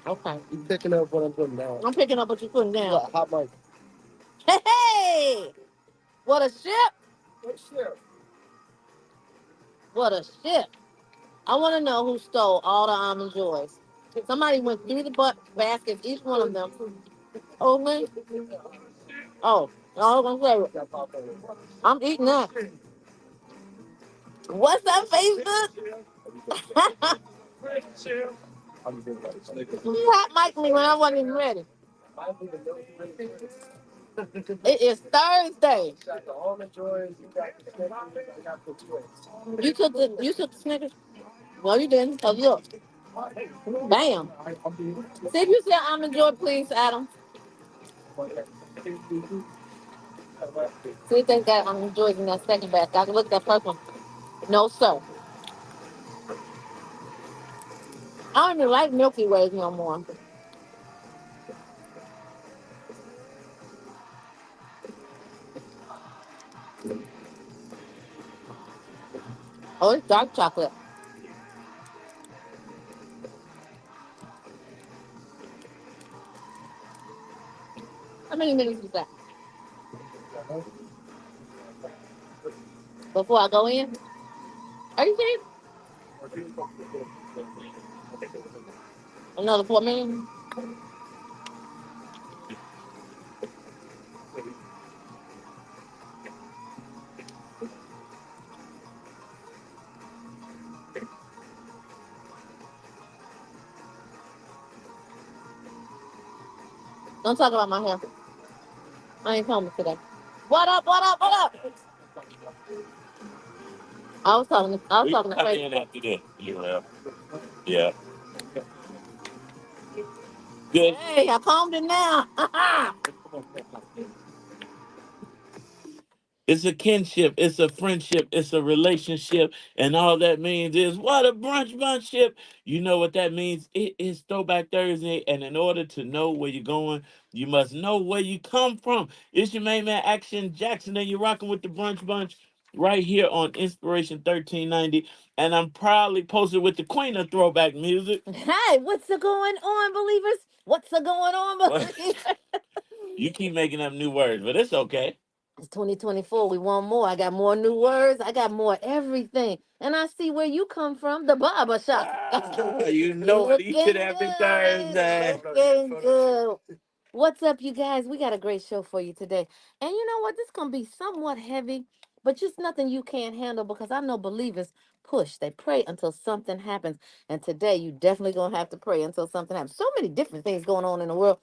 Okay. You picking up what I'm putting down. I'm picking up what you're putting down. What, hot mic. Hey, hey! What a ship! What shit? What a ship! I want to know who stole all the almond joys. Somebody went through the baskets, each one of them. Oh, man. Oh, I was going to say, I'm eating that. What's that, Facebook? You hot mic me when I wasn't even ready. It is Thursday. You took the Snickers? No, you didn't. Cause look, bam. See if you say almond joy, please, Adam. See if they got almond joys in that second basket. I can look at that first one. No, sir. I don't even like Milky Ways no more. Oh, it's dark chocolate. How many minutes is that? Before I go in? Are you serious? Another 4 minutes? Don't talk about my hair. I ain't coming today. What up? What up? What up? I was talking to Come Frank. in after this. You know. Yeah. Good. Hey, I calmed it now. It's a kinship, it's a friendship, it's a relationship, and all that means is what a brunch bunchship. You know what that means? It is Throwback Thursday, and in order to know where you're going, you must know where you come from. It's your main man, Action Jackson, and you're rocking with the brunch bunch right here on Inspiration 1390. And I'm proudly posted with the queen of throwback music. Hey, what's the going on, believers? What's the going on, What? believers? You keep making up new words, but it's okay. It's 2024. We want more. I got more new words. I got more everything. And I see where you come from, the barber shop. You know it each and Looking every good. Thursday. Looking good. What's up, you guys? We got a great show for you today. And you know what? This going to be somewhat heavy, but just nothing you can't handle because I know believers push. They pray until something happens. And today, you definitely going to have to pray until something happens. So many different things going on in the world.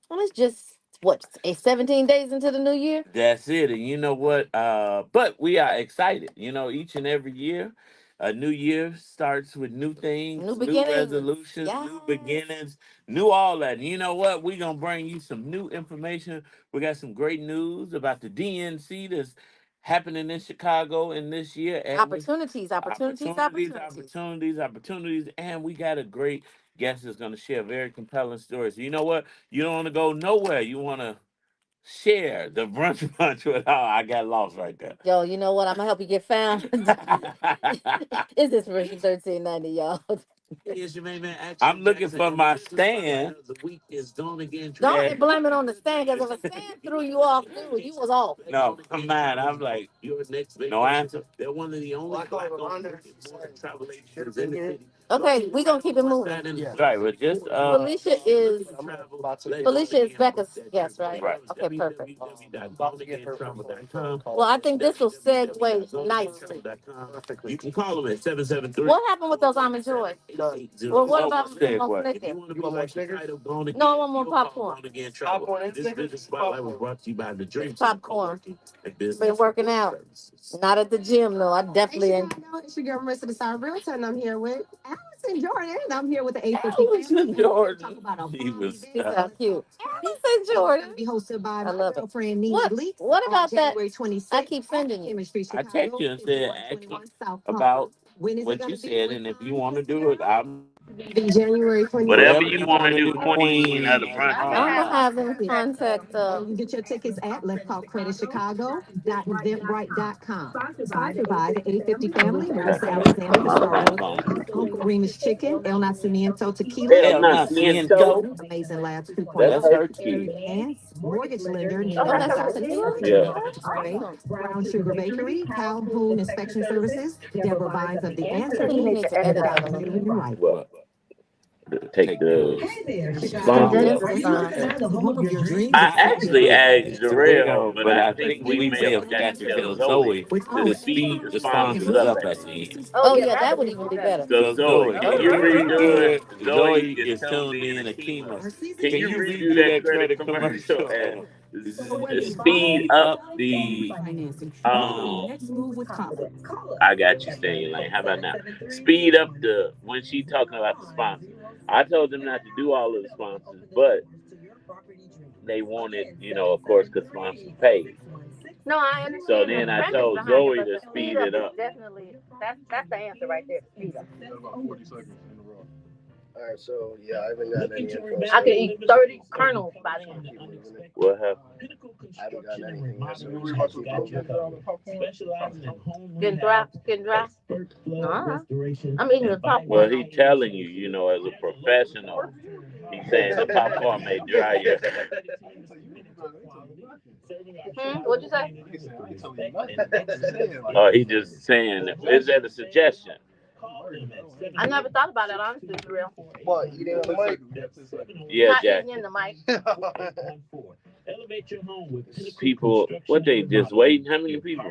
Well, it's just, what, 17 days into the new year? That's it. And you know what? But we are excited. You know, each and every year, a new year starts with new New things, new beginnings. resolutions, Yes. new beginnings, new all that. And you know what? We're going to bring you some new information. We got some great news about the DNC that's happening in Chicago in this year. And we Opportunities, opportunities, opportunities, opportunities. opportunities, opportunities. And we got a great guest that's going to share very compelling stories. So you know what? You don't want to go nowhere. You want to share the brunch bunch with I got lost right there. Yo, you know what? I'm gonna help you get found. It's Inspiration 1390, y'all. Here's your main man, I'm looking for my stand. The week is gone again. Don't and blame it on the stand, because if a stand threw you off, dude, you was off. No, I'm mad. I'm like, no answer. They're one of the only travel agents in the city. Okay, we gonna keep it moving. Yeah. Right, but just Felicia is Becca's guest, right? right. Okay, perfect. Well, I think this will segue nicely. You can call them at 773. What happened with those almond joys? Well, what about Snickers? You want more Snickers? No, I want more popcorn. Popcorn and This Snickers? business spotlight was brought to you by the Dream It's popcorn. Been working out. Not at the gym though. I definitely Hey ain't. Chicago, it's your girl Marissa the Star Realtor, and I'm here with Allison Jordan. I'm here with the 850 Allison family. Talk Jordan. about a He bomb was event. She sounds cute. Allison It's going to Jordan. be hosted by I my love it. girlfriend Nina What? Leaks What on about that? January I 26th keep at sending you. Hammond Street, I text Chicago. you and It's said, ask 121 him South Park. about When is it what going you to be? said, What and if you time? want to What's the do it, girl? The January Whatever 28th. you want to do, Queen of the Brunch I'm gonna Bunch. have them contact. And you get your tickets at Let's Talk Credit Chicago.eventbrite.com. Sponsored by the 850 family, Marissa Alexander, the Star Realtor, Uncle Remus Chicken, El Nacimiento Tequila, El Nacimiento. Amazing Labs That's 2.0, her tequila. and mortgage lender Oh, Neiman that's her Gonzalez, tequila. Yeah. Awesome. Brown Sugar Bakery, Calhoun Inspection Services, Deborah Vines of The Answer, You need to edit that a little bit. Right. Well, take the sponsors off. Condense the sign. The home of your dreams I is actually asked Jarrell, Jarrell, but but I I think think we we may may have have forgot forgot to to tell tell Zoe Zoe Oh, to it's speed the sponsors Mhm. up at the end. Oh yeah, that would even be better. So Zoe, can you Okay. redo it? Zoe Zoe is is tuned tuned in in Akima. Our season Can two you is redo that credit commercial and speed up the um next move with confidence. I got you, Stay Lane. How about now? Speed up the when she talking about the sponsors. I told them not to do all of the sponsors, but they wanted, of course, because sponsors paid. No, I So understand the then I premise told behind it, Zoe but to the speed speed up it is up. definitely that's the answer right there. The speed up. All right, so yeah, I haven't gotten any info. I could eat 30 kernels by then. What happened? I haven't gotten anything yet, so just gonna keep moving. Getting dry. Uh-huh. I'm eating the top Well, one. he telling you, as a professional, he's saying the popcorn may dry your. What'd you say? Oh, he just saying, is that a suggestion? I never thought about it, honestly, for real. What, eating on the mic? Yeah, Not Jack. eating in the mic. People, what they just waiting? How many people?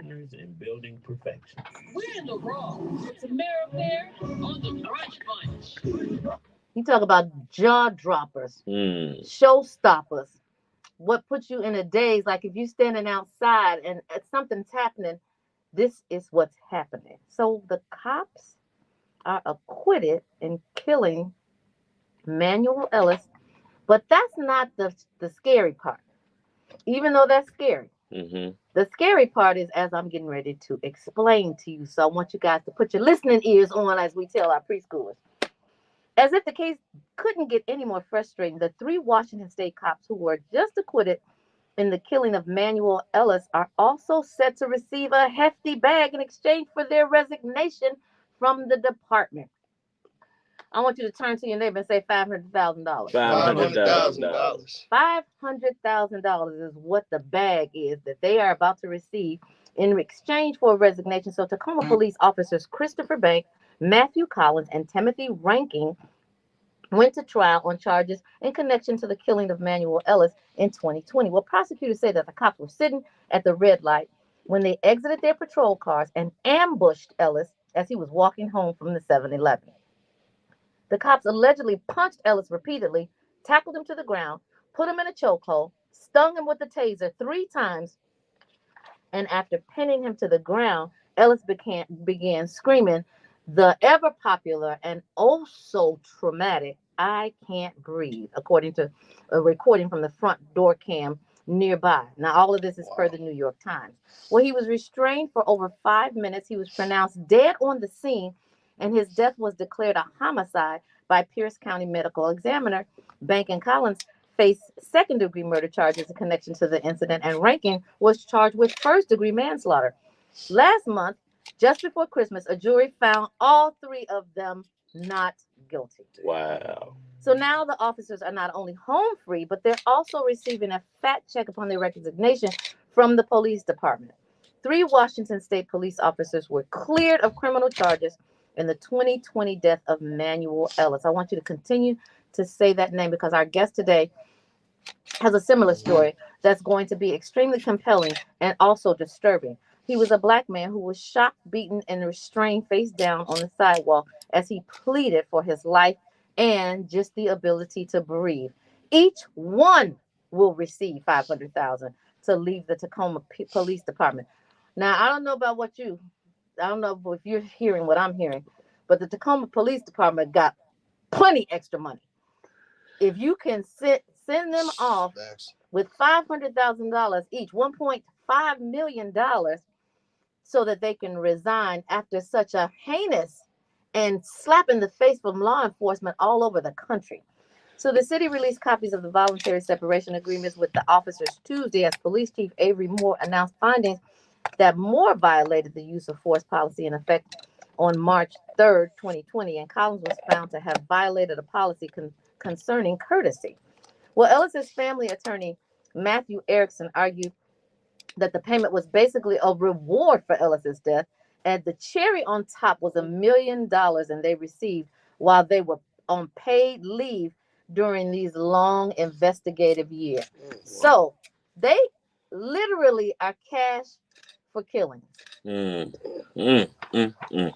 You talk about jaw droppers, showstoppers. What puts you in a daze? Like if you're standing outside and something's happening, this is what's happening. So the cops are acquitted in killing Manuel Ellis, but that's not the scary part. Even though that's scary, the scary part is as I'm getting ready to explain to you. So I want you guys to put your listening ears on as we tell our preschoolers. As if the case couldn't get any more frustrating, the three Washington State cops who were just acquitted in the killing of Manuel Ellis are also set to receive a hefty bag in exchange for their resignation from the department. I want you to turn to your neighbor and say $500,000. $500,000. $500,000 is what the bag is that they are about to receive in exchange for a resignation. So Tacoma police officers Christopher Bank, Matthew Collins, and Timothy Ranking went to trial on charges in connection to the killing of Manuel Ellis in 2020. Well, prosecutors say that the cops were sitting at the red light when they exited their patrol cars and ambushed Ellis as he was walking home from the 7-Eleven. The cops allegedly punched Ellis repeatedly, tackled him to the ground, put him in a chokehold, stung him with a taser 3 times, and after pinning him to the ground, Ellis began screaming the ever popular and oh so traumatic "I can't breathe," according to a recording from the front door cam nearby. Now, all of this is per the New York Times. Well, he was restrained for over 5 minutes. He was pronounced dead on the scene, and his death was declared a homicide by Pierce County Medical Examiner. Bank and Collins faced second-degree murder charges in connection to the incident, and Rankin was charged with first-degree manslaughter. Last month, just before Christmas, a jury found all three of them not guilty. Wow. So now the officers are not only home free, but they're also receiving a fat check upon their resignation from the police department. 3 Washington State police officers were cleared of criminal charges in the 2020 death of Manuel Ellis. I want you to continue to say that name because our guest today has a similar story that's going to be extremely compelling and also disturbing. He was a black man who was shot, beaten, and restrained face down on the sidewalk as he pleaded for his life and just the ability to breathe. Each one will receive $500,000 to leave the Tacoma Police Department. Now, I don't know if you're hearing what I'm hearing, but the Tacoma Police Department got plenty extra money. If you can send them off with $500,000 each, $1.5 million, so that they can resign after such a heinous and slap in the face from law enforcement all over the country. So the city released copies of the voluntary separation agreements with the officers Tuesday as Police Chief Avery Moore announced findings that Moore violated the use of force policy in effect on March 3rd, 2020, and Collins was found to have violated a policy concerning courtesy. Well, Ellis's family attorney, Matthew Erickson, argued that the payment was basically a reward for Ellis's death, and the cherry on top was $1 million, and they received while they were on paid leave during these long investigative years. So they literally are cash for killings. Mm, mm, mm.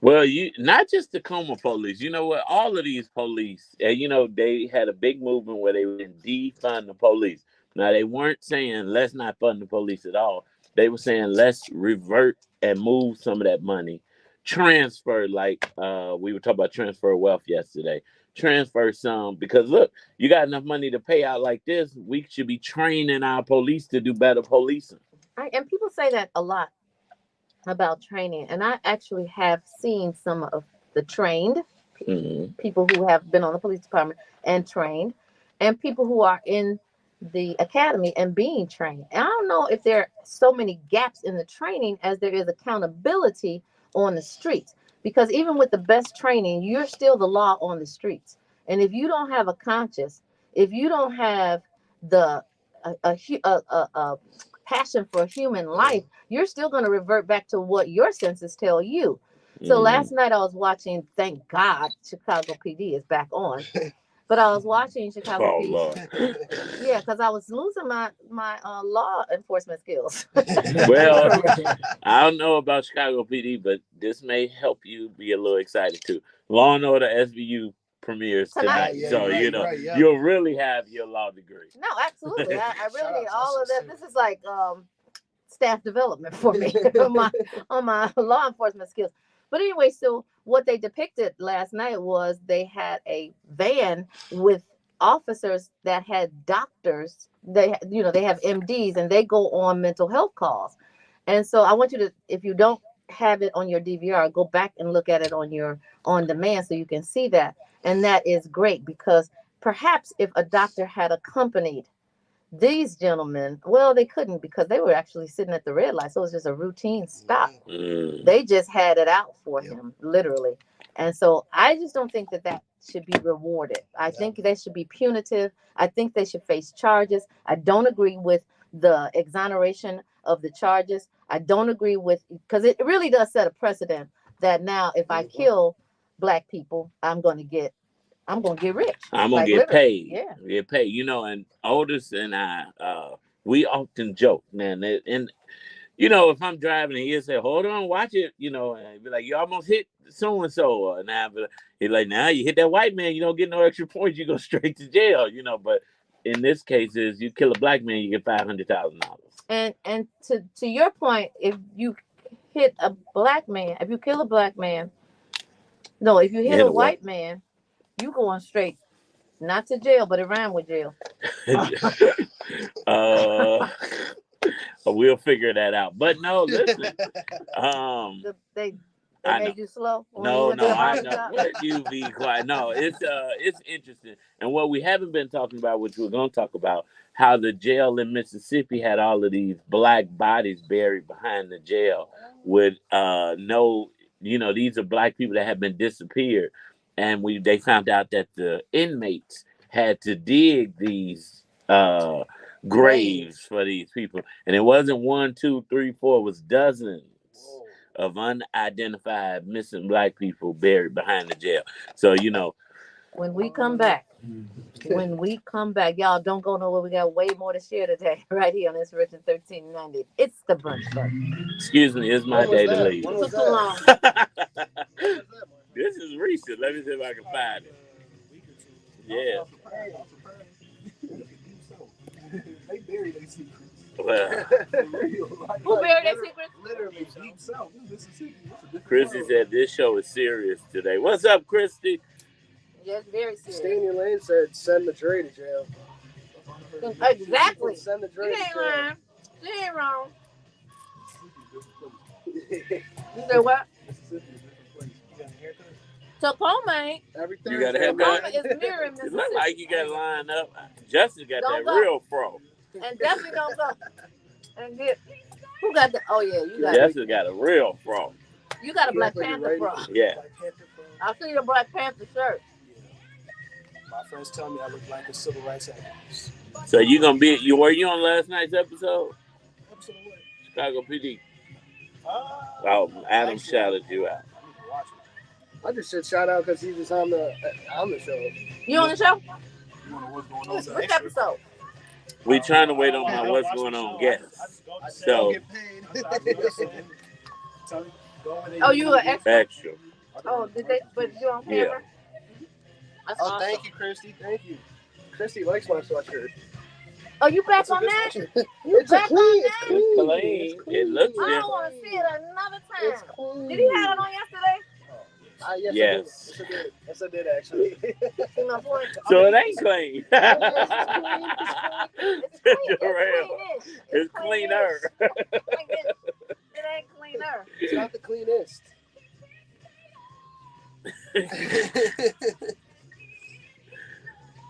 Well, you not just the Tacoma police. You know what? All of these police, they had a big movement where they would defund the police. Now they weren't saying let's not fund the police at all. They were saying let's revert and move some of that money, transfer we were talking about transfer wealth yesterday. Transfer some because look, you got enough money to pay out like this. We should be training our police to do better policing. And people say that a lot about training, and I actually have seen some of the trained people who have been on the police department and trained, and people who are in the academy and being trained. And I don't know if there are so many gaps in the training as there is accountability on the streets, because even with the best training, you're still the law on the streets. And if you don't have a conscience, if you don't have the a passion for human life, you're still going to revert back to what your senses tell you. So last night I was watching, thank God, Chicago PD is back on. But I was watching Chicago PD. Lord. Yeah, because I was losing my law enforcement skills. Well, I don't know about Chicago PD, but this may help you be a little excited too. Law and Order SVU premieres tonight, so you'll really have your law degree. No, absolutely. I really all of that. This is like staff development for me on my law enforcement skills. But anyway, so what they depicted last night was they had a van with officers that had doctors. They have MDs, and they go on mental health calls. And so I want you to, if you don't have it on your DVR, go back and look at it on your on demand so you can see that. And that is great, because perhaps if a doctor had accompanied these gentlemen, well, they couldn't because they were actually sitting at the red light. So it was just a routine stop. They just had it out for him, literally. And so I just don't think that should be rewarded. I think they should be punitive. I think they should face charges. I don't agree with the exoneration of the charges. I don't agree with, because it really does set a precedent that now if I kill Black people, I'm going to get rich. I'm gonna get paid. Yeah, get paid. And Otis and I, we often joke, man. And if I'm driving and he'll say, "Hold on, watch it," and be like, "You almost hit so and so," and now he's like, "Now you hit that white man, you don't get no extra points. You go straight to jail." But in this case, is you kill a Black man, you get $500,000. And to your point, if you hit a Black man, if you kill a Black man, no, if you hit a white man, you going straight, not to jail, but around with jail. We'll figure that out. But no, listen. They made you slow. No, I know. What you be quiet? No, it's interesting. And what we haven't been talking about, which we're going to talk about, how the jail in Mississippi had all of these Black bodies buried behind the jail with these are Black people that have been disappeared. And they found out that the inmates had to dig these graves for these people. And it wasn't 1, 2, 3, 4, it was dozens of unidentified missing Black people buried behind the jail. So, when we come back, y'all don't go nowhere. We got way more to share today, right here on this Rich and 1390. It's the brunch club. Excuse me, it's my day to leave. It took too long. This is recent. Let me see if I can find it. Yeah. They buried their secrets. Well, who buried their secrets? Literally, deep south, Mississippi. Christy said this show is serious today. What's up, Christy? Yes, very serious. Stay in your lane said send the Dre to jail. Exactly. Send the Dre you to ain't jail. lying. You ain't wrong. You said what? Mississippi is a different place. Tacoma ain't. Every You gotta Thursday. have Tacoma that. is near in It look Mississippi. like you got to line up. Justin got Don't that go. real fro. And definitely don't go and get. Who got the? Oh yeah, you got. Justin got a real fro. You got a You Black act like you're Panther ready. bro. Yeah. Black Panther bro. I see your Black Panther shirt. My friends tell me I look like a civil rights activist. So you gonna be? You were you on last night's episode? Episode of what? Chicago PD. Oh, Adam Actually, shouted you out. I need to watch it. I just said shout out because he was on the show. You on the show? You want to what's going on? Which episode? We trying to wait on my what's going on guests. So get paid. Oh, you an extra? extra. Oh, did they? But you on camera? Yeah. That's Oh, awesome. thank you, Christy. Thank you. Christy likes my sweatshirt. Oh, you back on that? You It's back clean. on It's that? clean. It's clean. It looks I different. don't want to see it another It's time. clean. Did he have it on yesterday? Yes, Yes. I did. Yes, I did actually. See my point? So it ain't clean. It's clean-ish. It's cleaner. It ain't cleaner. It's not the cleanest.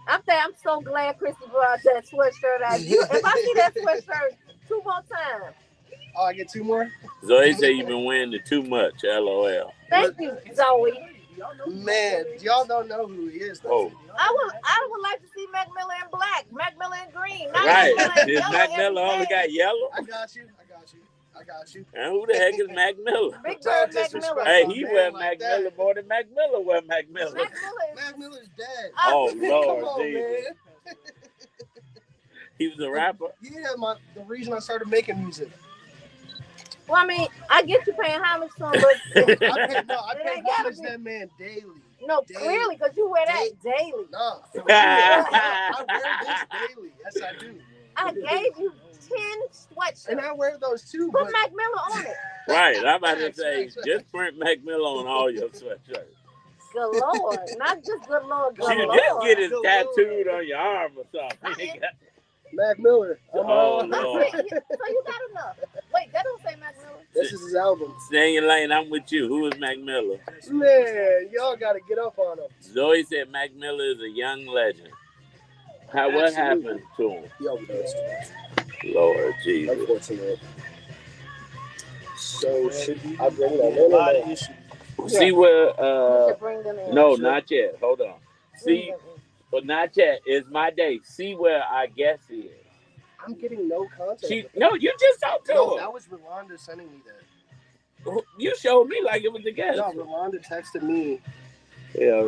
I'm so glad Christy brought that sweatshirt out. If I see that sweatshirt 2 more times. Oh, I get 2 more? Zoe said you've been wearing it too much. LOL. Thank you, Zoe. Man, y'all don't know who he is. Oh. I would like to see Mac Miller in black, Mac Miller in green. Not Right. Mac Miller in This yellow Mac every Miller only day. got yellow. I got you. And who the heck is Mac Miller? Big Bird Mac Miller. Hey, he wear Mac Miller more than Mac Miller wear Mac Miller. Mac Miller is. Mac Miller's dead. Oh, Come Lord on, Jesus. man. He was a rapper? Yeah, the reason I started making music. Well, I mean, I get you paying homage to him, but I pay It ain't gotta homage be. that man daily. no, Daily. clearly, because you wear that daily. Nah, for real. I wear this daily. Yes, I do. I gave you 10 sweatshirts. And I wear those too. Put But Mac Miller on it. Right. I'm about to say, just print Mac Miller on all your sweatshirts. Good Lord. Not just good Lord, good You Lord. just get it Good tattooed on your arm or something. Mac Miller. Oh, That's Lord. it. So you got enough. Wait, that don't say Mac Miller. This is his album. Stay in your lane. I'm with you. Who is Mac Miller? Man, y'all got to get up on him. Zoe said Mac Miller is a young legend. What happened to him? He overdosed. Lord Jesus. Unfortunately. So, I bring that in? See where, You should bring them in. no, not yet. Hold on. Bring See, them in. but not yet. It's my day. See where our guest is. I'm getting no content. No, you just talked to No, her. that was Rolanda sending me that. You showed me like it was the guest. No, Rolanda texted me. Yeah.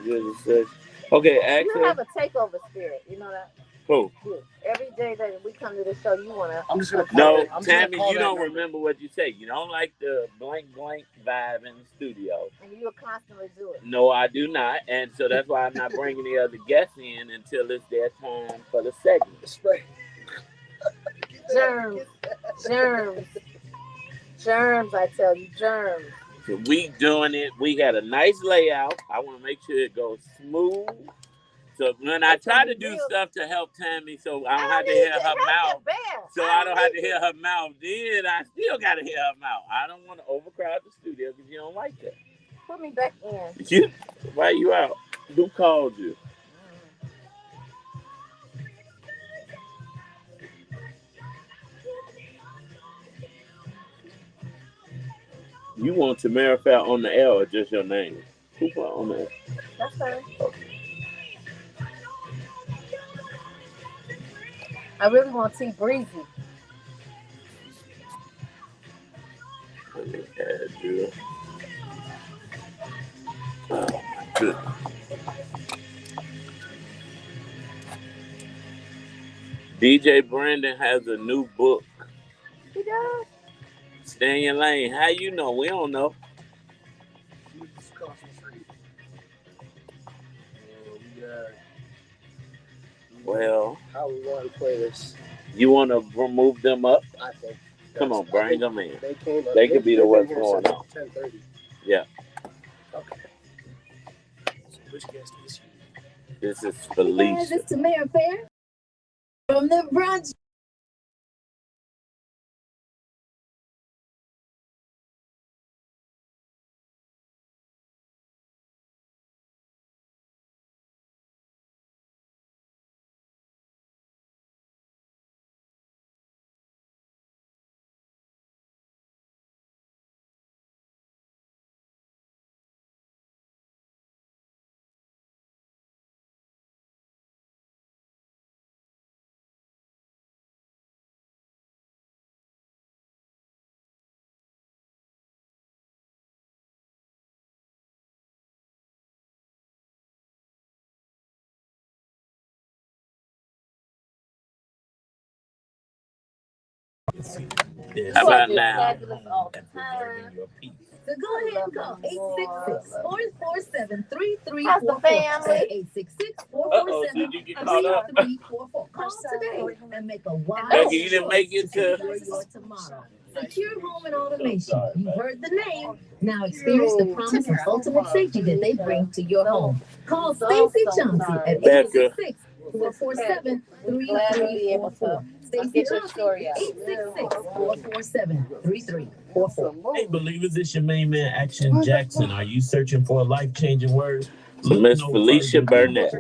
Just said, okay, ask You her. have a takeover spirit. You know that? Who? You. Every day that we come to the show, you want to. I'm just going to call No, it. I'm just gonna Tammy, call you that don't number. remember what you say. You don't like the blank vibe in the studio. And you'll constantly do it. No, I do not. And so that's why I'm not bringing the other guests in until it's their time for the segment. Spray. Germs. Germs. Germs, I tell you. Germs. So we doing it. We got a nice layout. I want to make sure it goes smooth. So when I try to do stuff to help Tammy so I don't have to hear her mouth. So I don't have to hear her mouth. Then I still got to hear her mouth. I don't want to overcrowd the studio because you don't like that. Put me back in. Why you out? Who called you? You want Tamara Fat on the L or just your name? Who put on there? That's fine. I really want T Breezy. Let me add you. Oh my goodness. DJ Brandon has a new book. He does. Stay in your lane. How you know? We don't know. Well, How we want to play this? you want to move them up? I think. Come on, bring them in. They came up. They could be the they've what's been here going since on. 10:30. Yeah. Okay. So which guest is you? This is Hey guys, Felicia. it's Tamara Fair from the brunch. How about now? Fabulous all the time. So go ahead and call 866-447-3344. How's the family? 866-447-3344. Did you get caught up? Call today and make a wise Becky, you didn't make choice it to to. secure your tomorrow. Secure Home and Automation. You've heard the name. Now experience the promise of ultimate safety that they bring to your home. Call Stacy Johnson at 866-447-3344. Stacy Johnson, 866-447-3344. Hey, believers, it's your main man, Action Jackson. Are you searching for a life-changing word? Miss Felicia Burnett.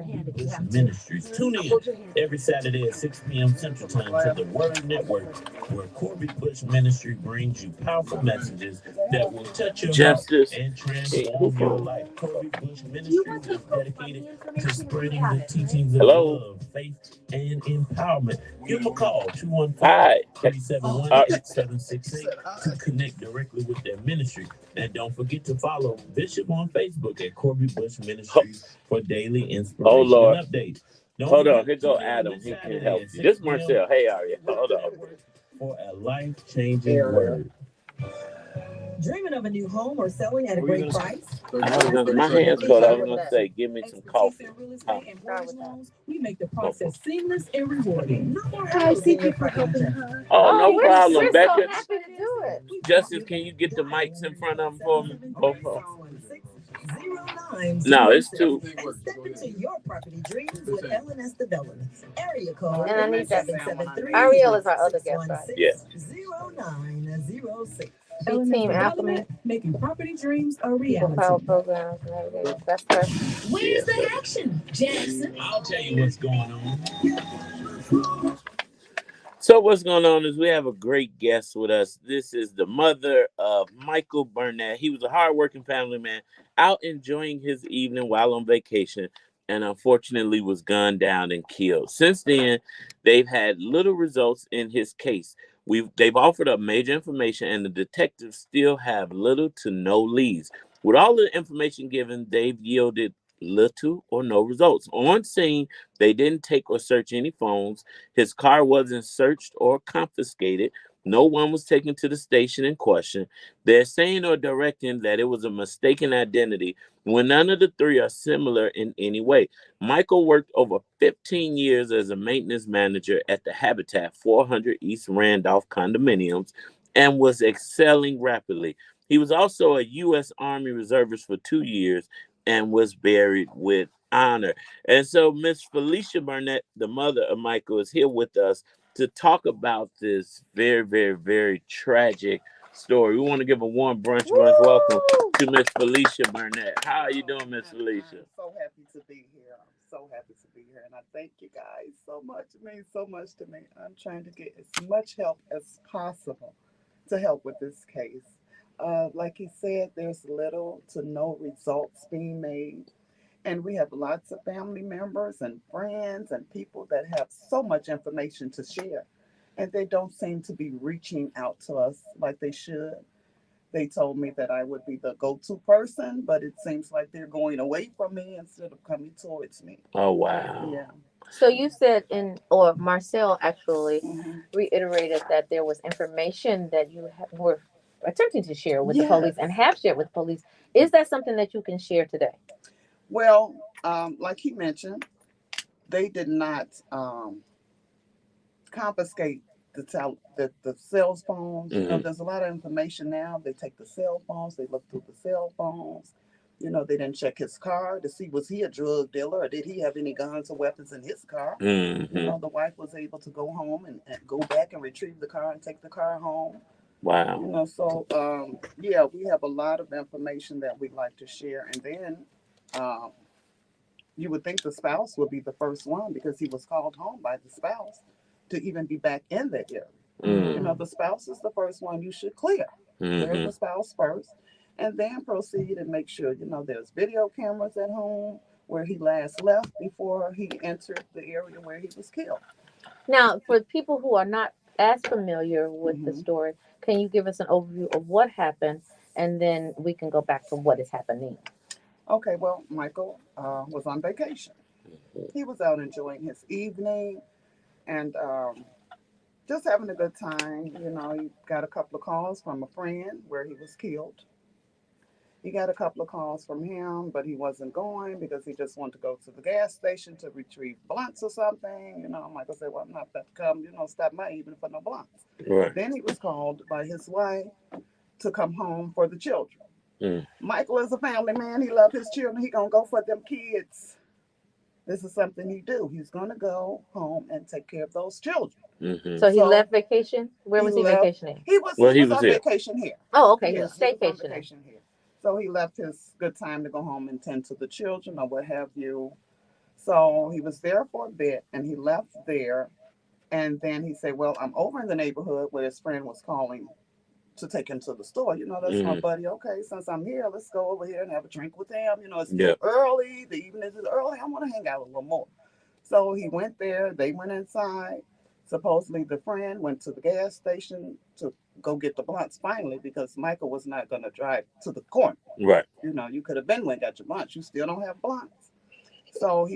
Ministries. Tune in every Saturday at 6 p.m. Central Time to the Word Network, where Corbett Bush Ministry brings you powerful messages that will touch your heart and transform your life. Corbett Bush Ministry is dedicated to spreading the teachings of love, faith, and empowerment. Give them a call, 215-371-8768, to connect directly with their ministry. And don't forget to follow Bishop on Facebook at Corby Bush Ministries for daily inspiration and updates. Hold on, here go Adam. He can help you. This is Marcel. Hey, Arielle. Hold on. For a life-changing word. Dreaming of a new home or selling at a great price? My hands cold. I was going to say, give me some coffee. We make the process seamless and rewarding. No more Hi, CP, for helping her. Oh, no problem, We're Becca. so happy to do it. Justice, can you get the mics in front of them for me? Both of them. No, it's two. And step into your property dreams with LNS Development. Area code And I need that. 773. Arielle is our other guest, right? Yeah. 0906. Team Alchemy. Making property dreams a Power reality. programs and everything. That's her. Where's the action, Jackson? I'll tell you what's going on. So what's going on is we have a great guest with us. This is the mother of Michael Burnett. He was a hardworking family man out enjoying his evening while on vacation and unfortunately was gunned down and killed. Since then, they've had little results in his case. They've offered up major information and the detectives still have little to no leads. With all the information given, they've yielded little or no results. On scene, they didn't take or search any phones. His car wasn't searched or confiscated. No one was taken to the station in question. They're saying or directing that it was a mistaken identity when none of the three are similar in any way. Michael worked over 15 years as a maintenance manager at the Habitat 400 East Randolph condominiums and was excelling rapidly. He was also a U.S. Army reservist for 2 years and was buried with honor. And so Miss Felicia Burnett, the mother of Michael, is here with us to talk about this very, very, very tragic story. We want to give a warm brunch welcome to Miss Felicia Burnett. How are you doing, Miss Felicia? I'm so happy to be here. I'm so happy to be here. And I thank you guys so much. It means so much to me. I'm trying to get as much help as possible to help with this case. Like he said, there's little to no results being made. And we have lots of family members and friends and people that have so much information to share. And they don't seem to be reaching out to us like they should. They told me that I would be the go to person, but it seems like they're going away from me instead of coming towards me. Oh, wow. Yeah. So you said or Marcel actually Hmm. reiterated that there was information that you were attempting to share with the police Yes. and have shared with the police. Is that something that you can share today? Well, like he mentioned, they did not confiscate the cell phones. You know, Mhm. there's a lot of information now. They take the cell phones, they look through the cell phones. You know, they didn't check his car to see was he a drug dealer or did he have any guns or weapons in his car. You Mhm. know, the wife was able to go home and go back and retrieve the car and take the car home. You Wow. know, so yeah, we have a lot of information that we'd like to share. And then um, you would think the spouse would be the first one because he was called home by the spouse to even be back in the area. You know, Mm. the spouse is the first one you should clear. Clear Mhm. the spouse first, and then proceed and make sure, you know, there's video cameras at home where he last left before he entered the area where he was killed. Now, for people who are not as familiar with the Hmm. story, can you give us an overview of what happened, and then we can go back to what is happening? Okay, well, Michael was on vacation. He was out enjoying his evening, and just having a good time. You know, he got a couple of calls from a friend where he was killed. He got a couple of calls from him, but he wasn't going because he just wanted to go to the gas station to retrieve blunts or something. You know, Michael said, well, I'm not about to come, stop my evening for no blunts. Right. Then he was called by his wife to come home for the children. Mm. Michael is a family man. He loves his children. He going to go for them kids. This is something he do. He's going to go home and take care of those children. Mm-hmm. So he So left vacation. Where he was he left. vacationing? Well, He he was was on here. vacation here. Oh, okay. He Yeah, was he was on staycationing. vacation here. So he left his good time to go home and tend to the children or what have you. So he was there for a bit and he left there. And then he said, well, I'm over in the neighborhood where his friend was calling to take him to the store. That's my Mm-hmm. buddy. Okay, since I'm here, let's go over here and have a drink with him. It's Yeah. still early. The evening is early. I want to hang out a little more. So he went there. They went inside. Supposedly, the friend went to the gas station to go get the blunts finally because Michael was not going to drive to the corner. Right. You could have been went got your blunts. You still don't have blunts. So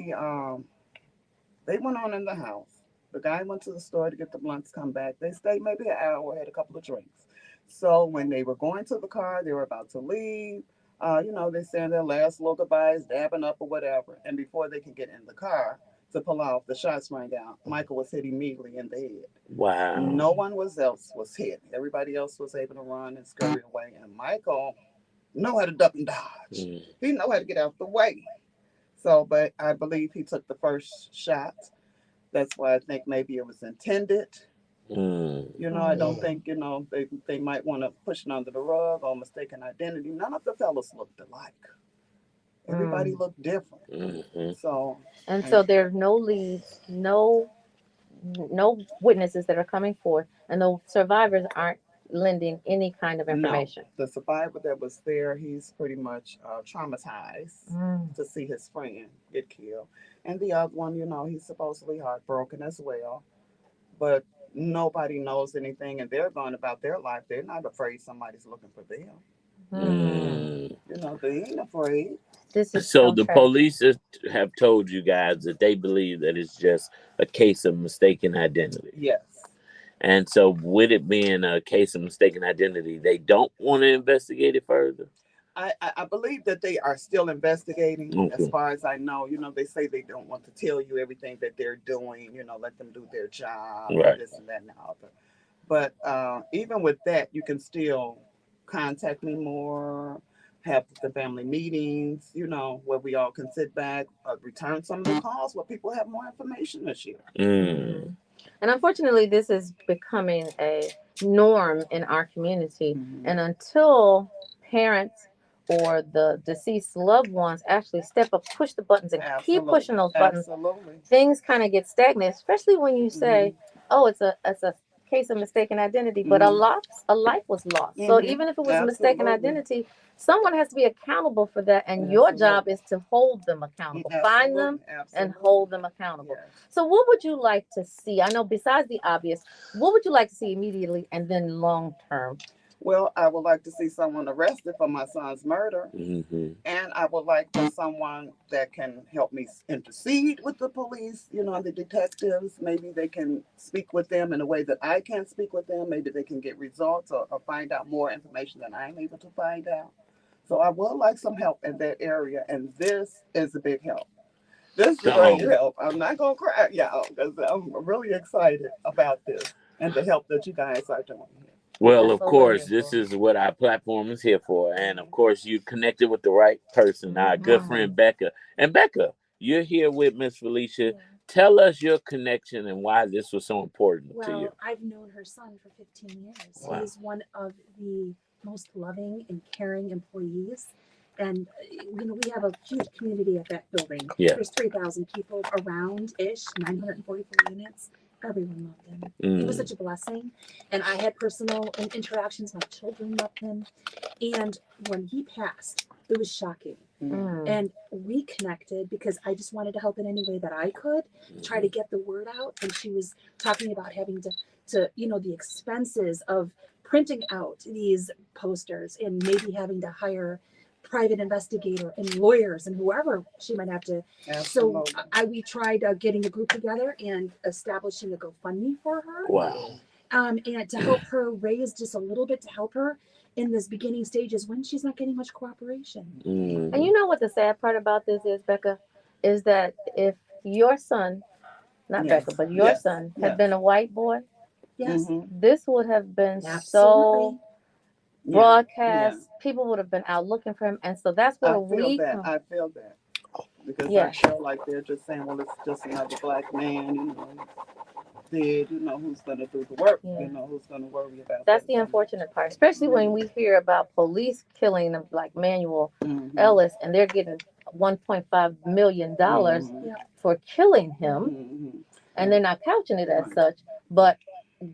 they went on in the house. The guy went to the store to get the blunts, come back. They stayed maybe an hour, had a couple of drinks. So when they were going to the car, they were about to leave. They saying their last little goodbyes, dabbing up or whatever. And before they could get in the car to pull off, the shots rang out. Michael was hit immediately in the head. Wow. No one else was hit. Everybody else was able to run and scurry away. And Michael know how to duck and dodge. Mm. He know how to get out the way. So, but I believe he took the first shot. That's why I think maybe it was intended. Mm. I don't think, they might want to push it under the rug or mistaken identity. None of the fellas looked alike. Everybody looked different. Mm-hmm. So, And so there's no leads, no witnesses that are coming forth, and the survivors aren't lending any kind of no, information. the survivor that was there, he's pretty much traumatized Mm. to see his friend get killed. And the other one, he's supposedly heartbroken as well. But nobody knows anything and they're going about their life. They're not afraid somebody's looking for them. Mm. They ain't afraid. This is So so the tragic. police have told you guys that they believe that it's just a case of mistaken identity. Yes. And so, with it being a case of mistaken identity, they don't want to investigate it further. I believe that they are still investigating. As Okay. far as I know, they say they don't want to tell you everything that they're doing, let them do their job and Right. this and that and the other. But even with that, you can still contact me more, have the family meetings, where we all can sit back, return some of the calls where people have more information to share. Mm. And unfortunately, this is becoming a norm in our community. Mhm. And until parents or the deceased loved ones actually step up, push the buttons, and keep Absolutely. pushing those buttons, Absolutely. things kind of get stagnant. Especially when you say, Mhm. "Oh, it's a case of mistaken identity," but Mhm. a life was lost. So Mhm. even if it was a mistaken Absolutely. identity, someone has to be accountable for that, and your job Absolutely. is to hold them accountable, find them, Absolutely. and Absolutely. hold them accountable. Yes. So, what would you like to see? I know, besides the obvious, what would you like to see immediately and then long term? Well, I would like to see someone arrested for my son's murder. Mm-hmm. And I would like for someone that can help me intercede with the police, the detectives. Maybe they can speak with them in a way that I can't speak with them. Maybe they can get results or find out more information than I'm able to find out. So I would like some help in that area. And this is a big help. This is a great So, help. I'm not going to cry, y'all, because I'm really excited about this and the help that you guys are doing here. well, That's of what we're course, here this for. is what our platform is here for. And of course, you connected with the right person, our good Mhm. friend Becca. And Becca, you're here with Miss Felicia. Tell us your connection and why this was so important to you. Well, I've known her son for 15 years. Wow. He's one of the most loving and caring employees. And, we have a huge community at that building. Yeah. There's 3,000 people around ish, 944 units. Everyone loved him. He was such a blessing. And I had personal interactions. My children loved him. And when he passed, it was shocking. Mm. And we connected because I just wanted to help in any way that I could, try to get the word out. And she was talking about having to the expenses of printing out these posters and maybe having to hire private investigator and lawyers and whoever she might have to. Absolutely. So we tried getting a group together and establishing a GoFundMe for her. Wow. And to help her raise just a little bit to help her in this beginning stages when she's not getting much cooperation. And you know what the sad part about this is, Becca, is that if your son, not Yes. Becca, but your Yes. son had Yes. been a white boy, Yes. this would have been so Absolutely. broadcast. Yeah. People would have been out looking for him, and so that's I where feel we that. come. I feel that. Because Yes. I feel like they're just saying, well, it's just another black man, you know, dead, you know, who's going to do the work, Yeah. you know, who's going to worry about That's that. the unfortunate part, especially when we hear about police killing them, like Manuel Mhm. Ellis, and they're getting $1.5 million Mhm. for killing him, Mhm. and they're not couching it as Right. such. But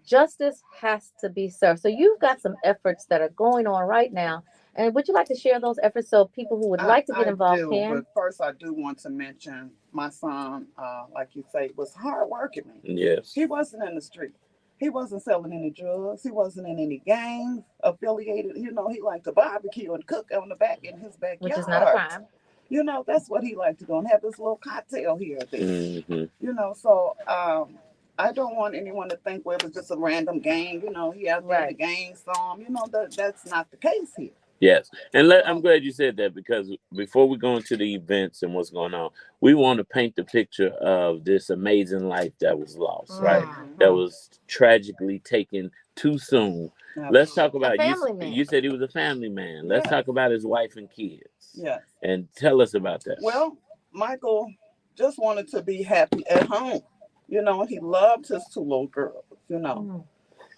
justice has to be served. So you've got some efforts that are going on right now. And would you like to share those efforts so people who would like to get involved do, can? but first I do want to mention my son, like you say, was hard working. Yes. He wasn't in the street. He wasn't selling any drugs. He wasn't in any gangs affiliated. You know, he liked to barbecue and cook on the back in his backyard. Which is not a crime. You know, that's what he liked to do and have this little cocktail here or there. Mm-hmm. You know, so I don't want anyone to think, well, it was just a random gang. You know, he out there, Right. the gang saw him. You know, that's not the case here. Yes, and I'm glad you said that, because before we go into the events and what's going on, we want to paint the picture of this amazing life that was lost, right? That was tragically taken too soon. Let's talk about family man. You said he was a family man. Let's Yes. talk about his wife and kids. Yes. And tell us about that. Well, Michael just wanted to be happy at home. You know, he loved his two little girls, you know.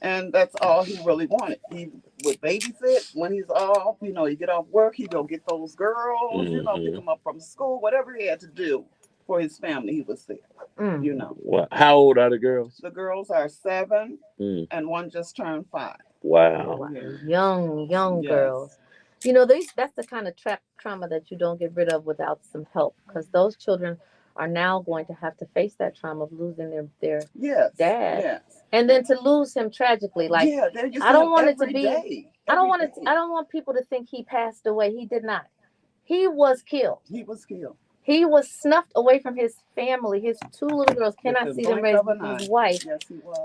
And that's all he really wanted. He would babysit when he's off. You know, he get off work, he go get those girls. You know, pick them up from school. Whatever he had to do for his family, he was there. You know. What? How old are the girls? The girls are 7, and one just turned 5. Wow. Young Yes. girls. You know, that's the kind of trauma that you don't get rid of without some help, because those children are now going to have to face that trauma of losing their Yes. dad. Yes. And then to lose him tragically. Like, Yeah, I don't want it to be day. I don't want people to think he passed away. He did not. He was killed. He was killed. He was snuffed away from his family. His two little girls cannot see them raised with his wife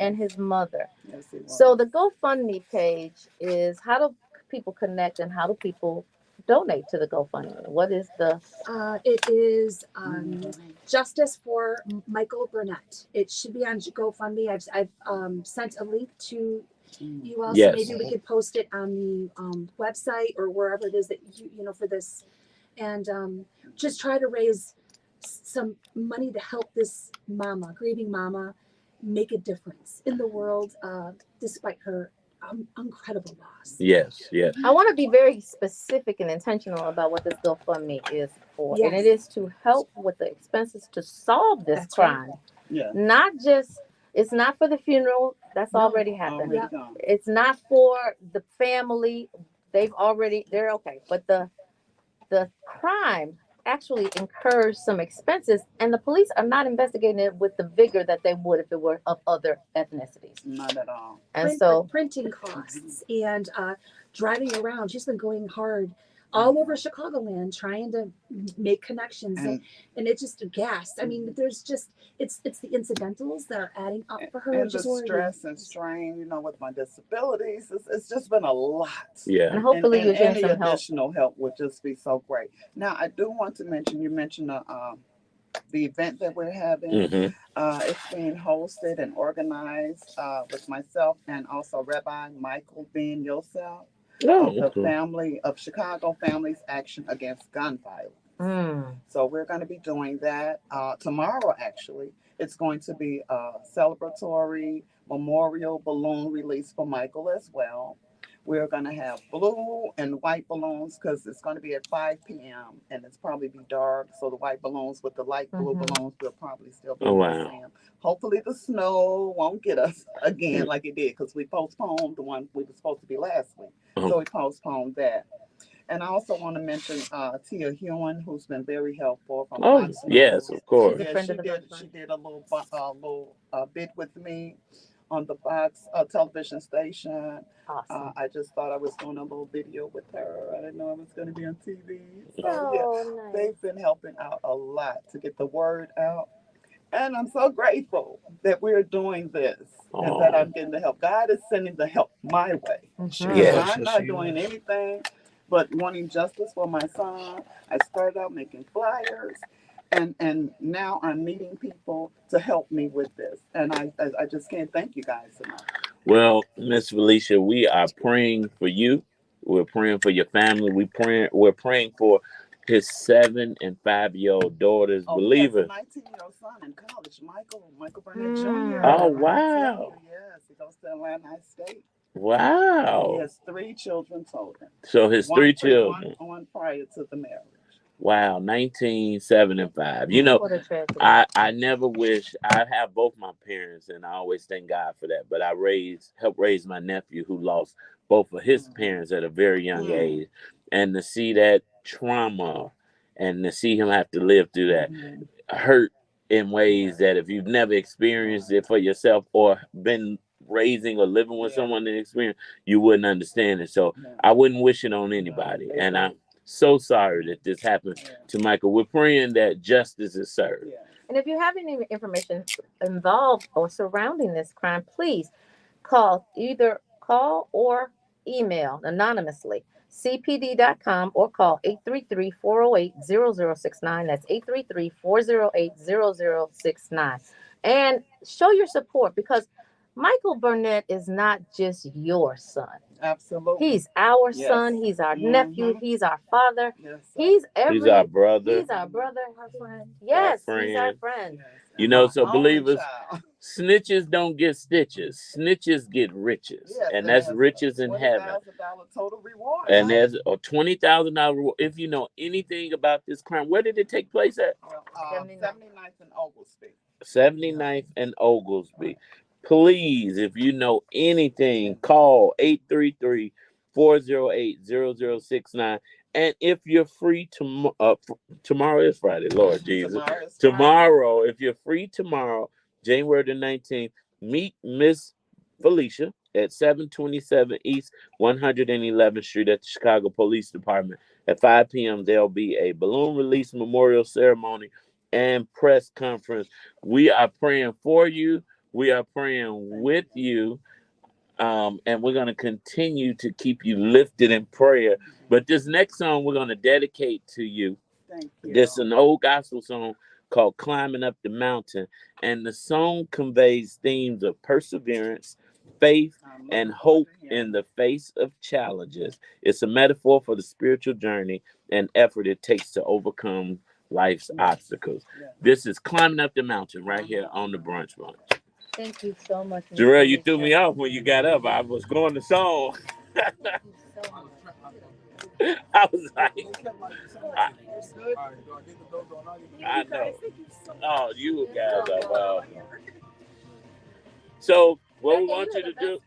and his mother. Yes, he was. So the GoFundMe page is, how do people connect and how do people donate to the GoFundMe? What is the? It is Justice for Michael Burnett. It should be on GoFundMe. I've sent a link to you all, so maybe we could post it on the website or wherever it is that you know for this, and just try to raise some money to help this grieving mama, make a difference in the world despite her incredible loss. Yes, yes. I want to be very specific and intentional about what this GoFundMe is for. Yes. And it is to help with the expenses to solve this crime. Right. Yeah. Not just, it's not for the funeral. That's already happened. Already gone. It's not for the family. They're okay. But the crime actually incurs some expenses, and the police are not investigating it with the vigor that they would if it were of other ethnicities. Not at all. And so printing costs and driving around. She's been going hard all over Chicagoland trying to make connections, and it's just a gas. I mean, there's just it's the incidentals that are adding up for her. And the stress and strain, you know, with my disabilities, it's just been a lot. Yeah. And hopefully you're getting any some help. additional help would just be so great. Now, I do want to mention, you mentioned the event that we're having. It's being hosted and organized with myself and also Rabbi Michael Ben Yosef of the family of Chicago Families Action Against Gun Violence. So we're going to be doing that tomorrow. Actually, it's going to be a celebratory memorial balloon release for Michael as well. We're going to have blue and white balloons because it's going to be at 5 p.m. and it's probably be dark. So the white balloons with the light blue balloons will probably still be in the museum. Hopefully the snow won't get us again like it did, because we postponed the one we were supposed to be last week. So we postponed that. And I also want to mention Tia Hewen, who's been very helpful from yes, of course. Yeah, she did a little bit with me on the Fox television station. Awesome. I just thought I was doing a little video with her. I didn't know I was going to be on TV. So yeah, Oh, nice. they've been helping out a lot to get the word out. And I'm so grateful that we're doing this and that Oh, I'm getting the help. God is sending the help my way. Sure Because yes. is. I'm Yes, not she doing is. anything but wanting justice for my son. I started out making flyers and now I'm meeting people to help me with this. And I just can't thank you guys enough. Well, Miss Felicia, we are praying for you. We're praying for your family. We're praying for his 7 and 5-year-old daughters. Oh, he has a Believer. 19-year-old son in college, Michael Burnett Jr. Oh, Mm. I tell wow. you, yes, he goes to Atlanta High State. He Wow. has 3 children total. So his One three pre, children. one prior to the marriage. Wow, 19, 7, and 5. You know, What a tragedy. I never wish I have both my parents, and I always thank God for that. But I helped raise my nephew who lost both of his parents at a very young age, and to see that trauma, and to see him have to live through that hurt in ways that if you've never experienced it for yourself or been raising or living with someone that experienced, you wouldn't understand it. So I wouldn't wish it on anybody, and I'm so sorry that this happened to Michael. We're praying that justice is served. And if you have any information involved or surrounding this crime, please call or email anonymously cpd.com or call 833-408-0069. That's 833-408-0069. And show your support because Michael Burnett is not just your son. Absolutely. He's our Yes. son. He's our nephew. He's our father. Yes, sir. He's He's our every. brother, He's our brother, our friend. Yes, he's our friend. friend. Yes. You know, And so my only believers, child. snitches don't get stitches. Snitches get riches, Yes, and and that's has riches in heaven. $20,000 total reward. And Right? there's a $20,000 reward. If you know anything about this crime, where did it take place at? 79th and Oglesby. 79th and Oglesby. Please, if you know anything, call 833-408-0069. And if you're free tomorrow is Friday, Lord Jesus. Tomorrow, if you're free tomorrow, January the 19th, meet Miss Felicia at 727 East 111th Street at the Chicago Police Department. At 5 p.m., there'll be a balloon release memorial ceremony and press conference. We are praying for you. We are praying with you. And we're going to continue to keep you lifted in prayer. But this next song we're going to dedicate to you. Thank you. This is an old gospel song called Climbing Up the Mountain. And the song conveys themes of perseverance, faith, and hope in the face of challenges. It's a metaphor for the spiritual journey and effort it takes to overcome life's obstacles. This is Climbing Up the Mountain right here on the Brunch Bunch. Thank you so much. Jarrell, you threw me off when you got up. I was going to song. I was like, I know. Oh, you guys are wild. So, what we want you to do?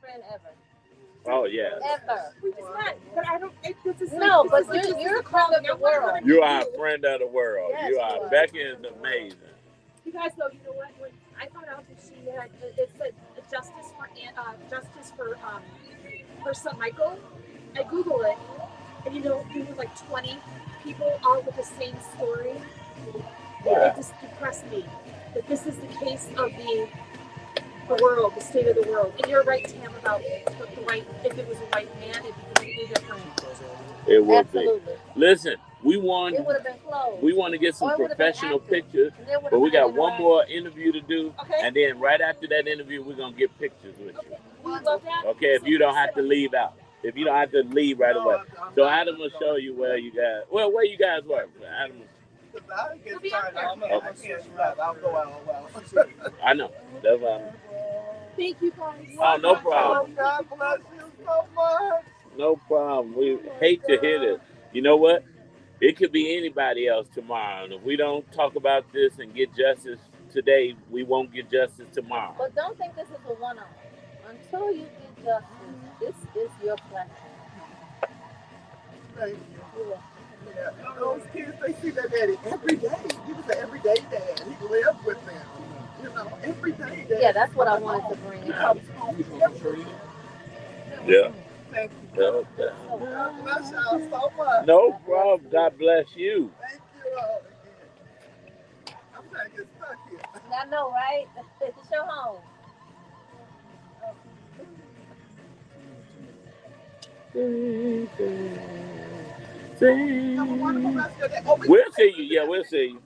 Oh, yeah. Ever. We just met, but I don't. This is No, like, but you're a friend of the world. You are a friend of the world. Yes, You are. you are. Becky is amazing. You guys, though, you know what? When I found out that she had, it said justice for her son Michael. I Google it, and you know, there were like 20 people all with the same story. Wow. It just depressed me that this is the case of the world, the state of the world. And you're right, Tam, about the white. If it was a white man, it'd be completely different. It would Absolutely. be. Listen, we want. It would have been closed. We want to get some Or it would have been professional active. pictures, And there would but have we been got one interaction. more interview to do, Okay. and then right after that interview, we're gonna get pictures with you. Okay, we love that. Okay, if you don't have to leave out, if you don't have to leave right away. So Adam will show you where you guys. Well, where you guys work. Adam. I'll go out. I know. That's why. Thank you, guys. Oh, no problem. God bless you so much. No problem. We hate to hear this. You know what? It could be anybody else tomorrow. And if we don't talk about this and get justice today, we won't get justice tomorrow. But don't think this is a one-off. Until you get justice, this is your platform. Thank you. Yeah. Those kids, they see their daddy every day. He was an everyday dad. He lived with them. every day. Yeah, that's what I wanted to bring out. Yeah. Thank you. Okay. God bless y'all so much. No problem. God bless you. Thank you all again. I'm trying to get stuck here. I know, right? It's your home. Have a wonderful rest of your day. Oh, We'll see you. Yeah, we'll see you.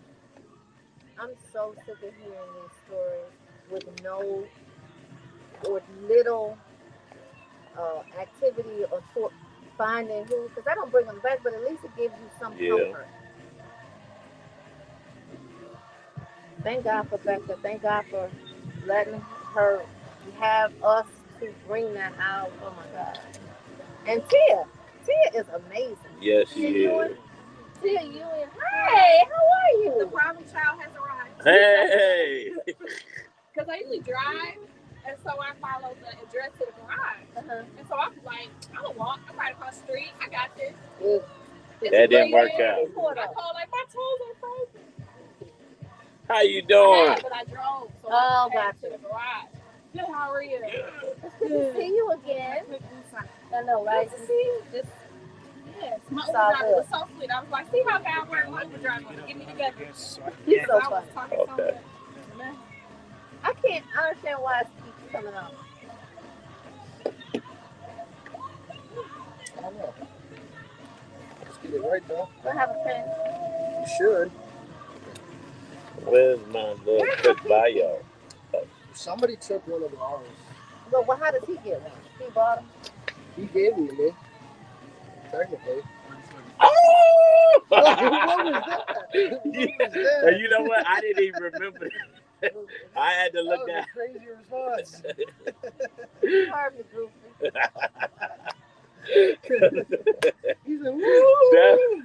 I'm so sick of hearing these stories with no or little activity or finding who, because I don't bring them back, but at least it gives you some Yeah. comfort. Thank God for Becca. Thank God for letting her have us to bring that out. Oh my God. And Tia is amazing. Yes, Tia she is. Ewing. Tia Ewing. Hey, how are you? The problem child has arrived. Hey. Because I usually drive, and so I follow the address to the garage. And so I was like, I'm gonna walk. I'm right across the street. I got this. That didn't work out. I called like my toes are frozen. How you doing? But I drove. So Oh, I gotcha. to the garage. Good. How are you? It's good to see you again. I know, right? Good to see you. Just Yes, my It's Uber all driver good. was so sweet. I was like, see how God works. My Uber driver want to get me together. He's so I was funny. talking so Okay. much. I can't understand why it keeps coming up. I don't know. Let's get it right though. Do I have a pen? You should. Where's my little Where's quick my bio? Somebody took one of ours. Well, how does he get one? He bought them? He gave them to me. Technically. Oh! What was that? What was that? And you know what? I didn't even remember. I had to look That that. was a crazy response. You heard me, Goofy. He's like, woo!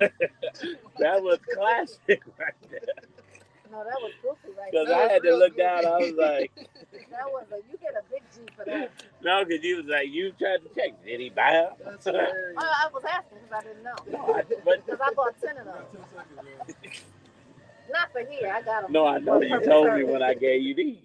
That was classic right there. No, that was Goofy right Because there. I was had to real look goofy. down. I was like, That was you get a big G for that. no, because you was like, you tried to check. Did he buy her? That's hilarious. I was asking because I didn't know. No, but Because I bought 10 of those. Not for here. I got them. no, I know you told me when I gave you these.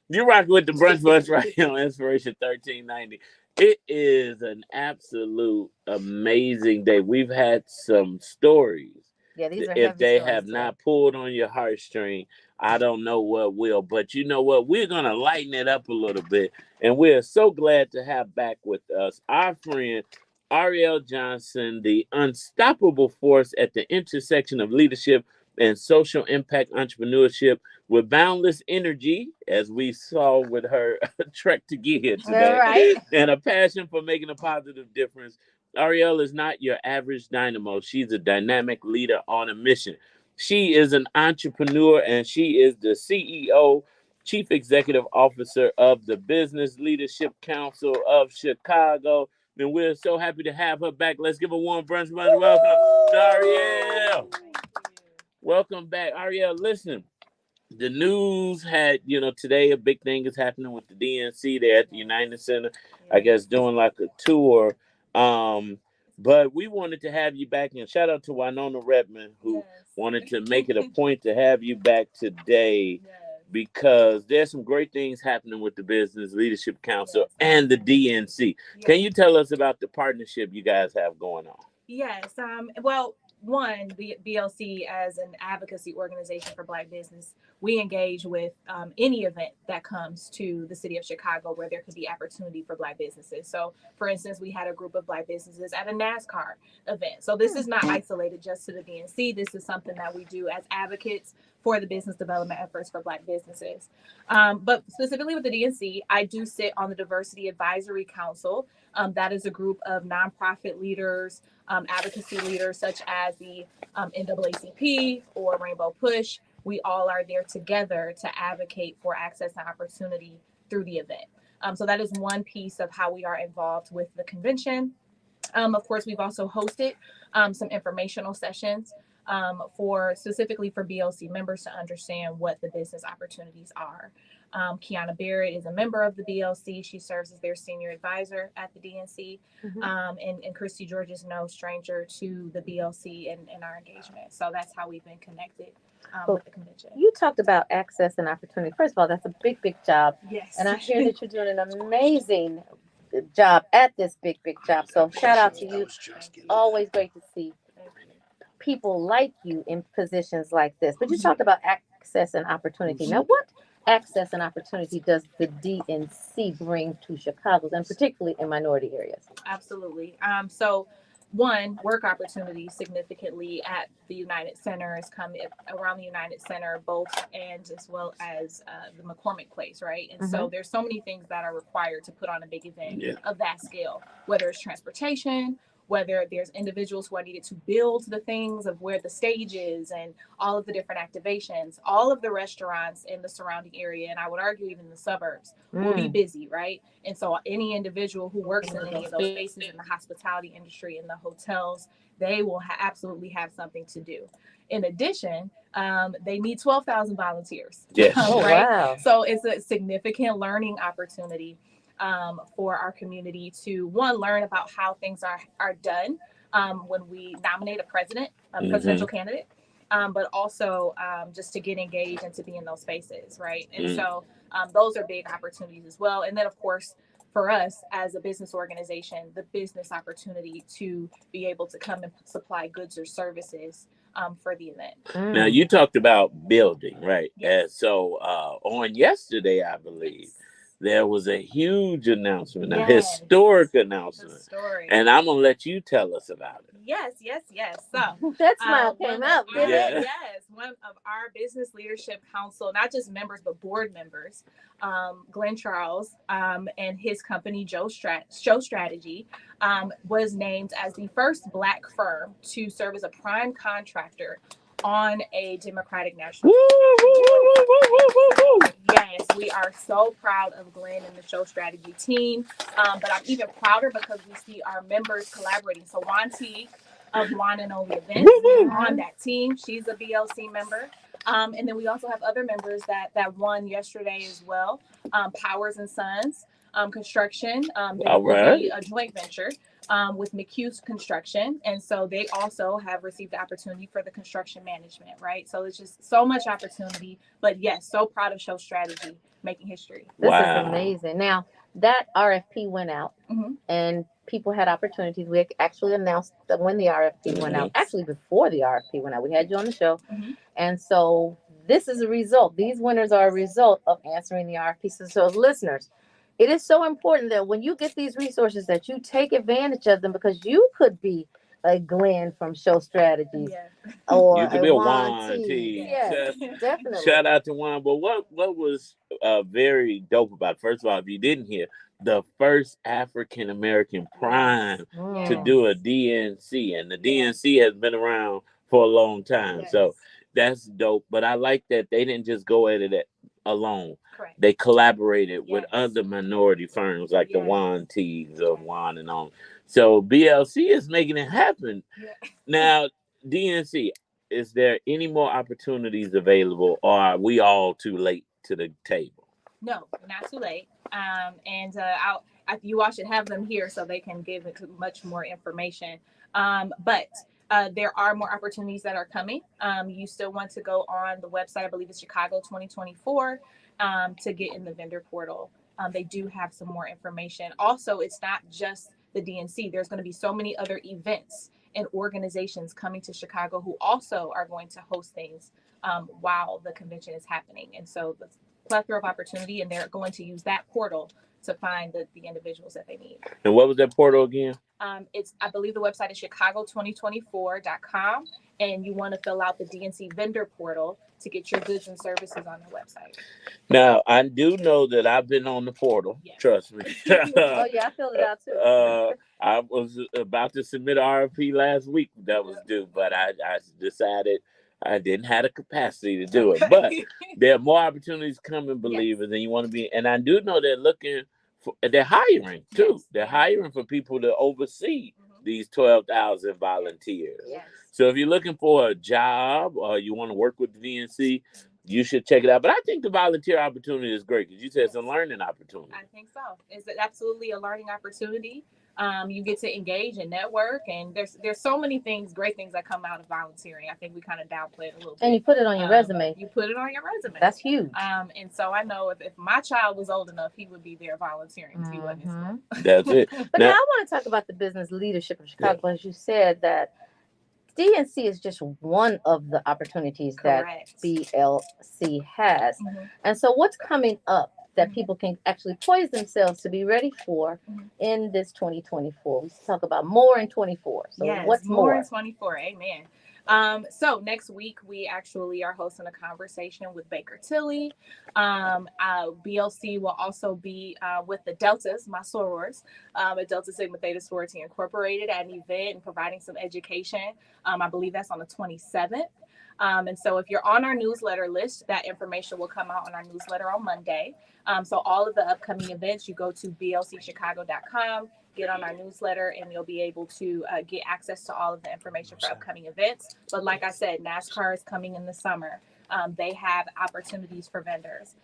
You rock with the brunch bus right here on Inspiration 1390. It is an absolute amazing day. We've had some stories. Yeah, these are If heavy they stories have today. not pulled on your heartstring, I don't know what will. But you know what? We're going to lighten it up a little bit. And we're so glad to have back with us our friend Arielle Johnson, the unstoppable force at the intersection of leadership and social impact entrepreneurship with boundless energy, as we saw with her trek to get here All today, right. and a passion for making a positive difference. Arielle is not your average dynamo. She's a dynamic leader on a mission. She is an entrepreneur and she is the CEO, Chief Executive Officer of the Business Leadership Council of Chicago. And we're so happy to have her back. Let's give a warm brunch round. Welcome to Arielle. Welcome back, Arielle. Listen, the news had, today a big thing is happening with the DNC. They're at the United Center, I guess, doing like a tour. Um, but we wanted to have you back, and shout out to Winona Redmond, who wanted to make it a point to have you back today because there's some great things happening with the Business Leadership Council and the DNC. Can you tell us about the partnership you guys have going on? Yes. Well, one, BLC as an advocacy organization for Black business, we engage with any event that comes to the city of Chicago where there could be opportunity for Black businesses. So, for instance, we had a group of Black businesses at a NASCAR event. So this is not isolated just to the DNC. This is something that we do as advocates for the business development efforts for Black businesses. But specifically with the DNC, I do sit on the Diversity Advisory Council. That is a group of nonprofit leaders, advocacy leaders such as the NAACP or Rainbow Push. We all are there together to advocate for access and opportunity through the event. So that is one piece of how we are involved with the convention. Of course, we've also hosted some informational sessions for specifically for BLC members to understand what the business opportunities are. Kiana Barrett is a member of the BLC. She serves as their senior advisor at the DNC. And Christy George is no stranger to the BLC and our engagement. So that's how we've been connected with the convention. You talked about access and opportunity. First of all, that's a big, big job. Yes. And I hear that you're doing an amazing job at this big, big job. So shout out to you. Always great to see people like you in positions like this. But you talked about access and opportunity. Now, what access and opportunity does the DNC bring to Chicago, and particularly in minority areas? Absolutely. So one, work opportunities significantly at the United Center is coming around the United Center, both and as well as the McCormick Place, right? And so there's so many things that are required to put on a big event of that scale, whether it's transportation, whether there's individuals who are needed to build the things of where the stage is and all of the different activations, all of the restaurants in the surrounding area, and I would argue even the suburbs, will be busy, right? And so any individual who works in any of those spaces in the hospitality industry, in the hotels, they will absolutely have something to do. In addition, they need 12,000 volunteers. Yes. Right? Wow. So it's a significant learning opportunity for our community to, one, learn about how things are done when we nominate a presidential candidate, but also just to get engaged and to be in those spaces, right? And so those are big opportunities as well. And then, of course, for us as a business organization, the business opportunity to be able to come and supply goods or services for the event. Now, you talked about building, right? Yes. And so on yesterday, I believe, there was a huge announcement, a historic announcement. And I'm going to let you tell us about it. Yes. So that smile came out, didn't it? Yes, one of our business leadership council, not just members, but board members, Glenn Charles and his company, Show Strategy, was named as the first Black firm to serve as a prime contractor on a Democratic national. Yes, we are so proud of Glenn and the Show Strategy team, but I'm even prouder because we see our members collaborating. So Juan T of Juan and Only Events on that team. She's a BLC member. And then we also have other members that won yesterday as well. Powers and Sons Construction. They will be a joint venture with McHugh's Construction. And so they also have received the opportunity for the construction management, right? So it's just so much opportunity. But yes, so proud of Show Strategy making history. This is amazing. Now, that RFP went out and people had opportunities. We actually announced that when the RFP went out, actually before the RFP went out, we had you on the show. And so this is a result. These winners are a result of answering the RFP. So listeners, it is so important that when you get these resources that you take advantage of them, because you could be a Glenn from Show Strategies. Or you could be a Juan T. Yes, definitely. Shout out to Juan. But what was very dope about it, first of all, if you didn't hear, the first African American prime to do a DNC, and the DNC has been around for a long time. So that's dope. But I like that they didn't just go at it alone. Correct. They collaborated with other minority firms like the Juan T's of Juan and on. So BLC is making it happen. Now, DNC, is there any more opportunities available, or are we all too late to the table? No, not too late. And you all should have them here so they can give it much more information. But there are more opportunities that are coming. You still want to go on the website, I believe it's Chicago 2024, to get in the vendor portal. They do have some more information. Also, it's not just the DNC. There's going to be so many other events and organizations coming to Chicago who also are going to host things while the convention is happening. And so the plethora of opportunity, and they're going to use that portal to find the individuals that they need. And what was that portal again? I believe the website is chicago2024.com, and you want to fill out the DNC vendor portal to get your goods and services on the website. Now, I do know that I've been on the portal. Yes. Trust me. Oh, yeah, I filled it out too. I was about to submit an RFP last week that was due, but I decided I didn't have the capacity to do it. But there are more opportunities coming, believers, and you want to be. And I do know they're hiring too. Yes. They're hiring for people to oversee these 12,000 volunteers. Yes. So if you're looking for a job or you want to work with the DNC, you should check it out. But I think the volunteer opportunity is great because you said it's a learning opportunity. I think so. It's absolutely a learning opportunity. You get to engage and network, and there's so many things, great things that come out of volunteering. I think we kind of downplay it a little bit. And you put it on your resume. You put it on your resume. That's huge. And so I know if my child was old enough, he would be there volunteering if he wasn't in school. That's it. But now I want to talk about the business leadership of Chicago. As you said that DNC is just one of the opportunities Correct. that BLC has. And so what's coming up that people can actually poise themselves to be ready for in this 2024? We talk about more in 24. So yes, what's more in 24? Amen. So next week we actually are hosting a conversation with Baker Tilly. BLC will also be with the Deltas, my sorors, at Delta Sigma Theta Sorority Incorporated at an event and providing some education. I believe that's on the 27th. And so if you're on our newsletter list, that information will come out on our newsletter on Monday. So all of the upcoming events, you go to blcchicago.com, get on our newsletter, and you'll be able to get access to all of the information for upcoming events. But like I said, NASCAR is coming in the summer. They have opportunities for vendors.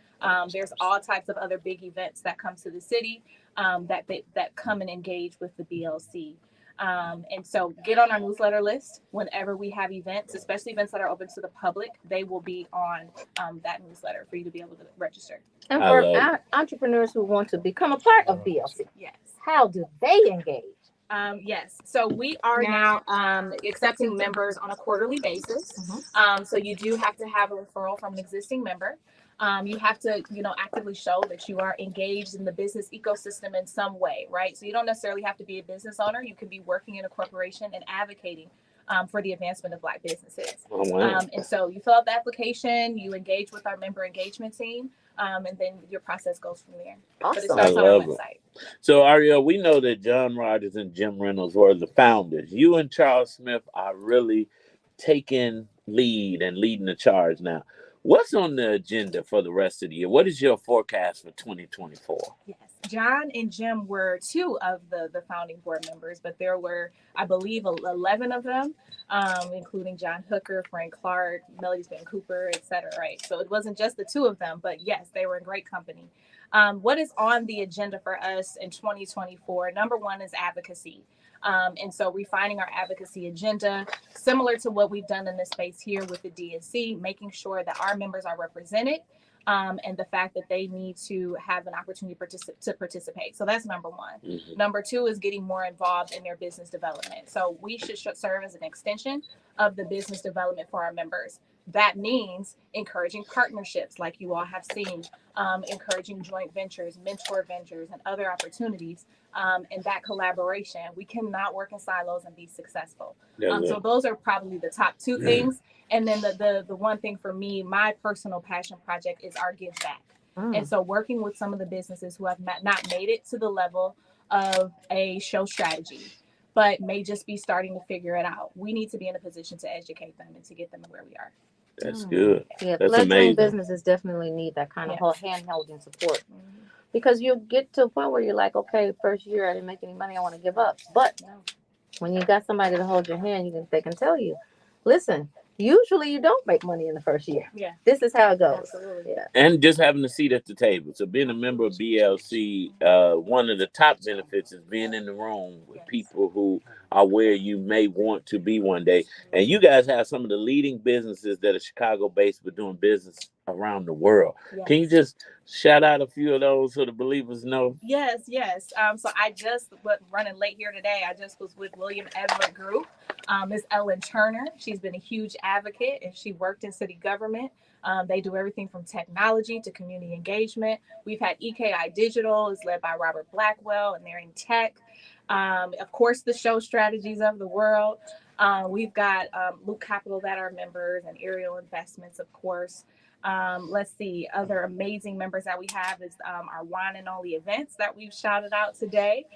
There's all types of other big events that come to the city that come and engage with the BLC. And so get on our newsletter list whenever we have events, especially events that are open to the public. They will be on that newsletter for you to be able to register. And for our entrepreneurs who want to become a part of BLC, yes, how do they engage? Yes, so we are now accepting members on a quarterly basis. So you do have to have a referral from an existing member. You have to, actively show that you are engaged in the business ecosystem in some way, right? So you don't necessarily have to be a business owner. You can be working in a corporation and advocating for the advancement of Black businesses. Oh, wow. And so you fill out the application, you engage with our member engagement team, and then your process goes from there. Awesome. But it starts on our website. So, Arielle, we know that John Rogers and Jim Reynolds were the founders. You and Charles Smith are really taking lead and leading the charge now. What's on the agenda for the rest of the year? What is your forecast for 2024? Yes, John and Jim were two of the founding board members, but there were, I believe, 11 of them, including John Hooker, Frank Clark, Melody Van Cooper, etc. Right? So it wasn't just the two of them, but yes, they were in great company. What is on the agenda for us in 2024? Number one is advocacy. And so refining our advocacy agenda, similar to what we've done in this space here with the DNC, making sure that our members are represented, and the fact that they need to have an opportunity to participate. So that's number one. Number two is getting more involved in their business development. So we should serve as an extension of the business development for our members. That means encouraging partnerships like you all have seen, encouraging joint ventures, mentor ventures, and other opportunities. And that collaboration, we cannot work in silos and be successful. So those are probably the top two things. And then the one thing for me, my personal passion project is our Give Back. And so working with some of the businesses who have not made it to the level of a show strategy, but may just be starting to figure it out. We need to be in a position to educate them and to get them to where we are. That's good. Yeah, that's fledgling amazing. businesses definitely need that kind of hand-holding support. Because you get to a point where you're like, okay, first year I didn't make any money, I want to give up. But when you got somebody to hold your hand, they can tell you, listen, usually you don't make money in the first year. Yeah. This is how it goes. Absolutely. Yeah. And just having a seat at the table. So being a member of BLC, one of the top benefits is being in the room with people who are where you may want to be one day. And you guys have some of the leading businesses that are Chicago-based but doing business around the world. Can you just shout out a few of those so the believers know? Yes. So I just running late here today. I just was with William Everett Group. Miss Ellen Turner. She's been a huge advocate and she worked in city government. They do everything from technology to community engagement. We've had EKI Digital is led by Robert Blackwell and they're in tech. Of course, the show strategies of the world. We've got Luke Capital that are members and Arielle Investments, of course. Let's see, other amazing members that we have is our Wine and Only events that we've shouted out today.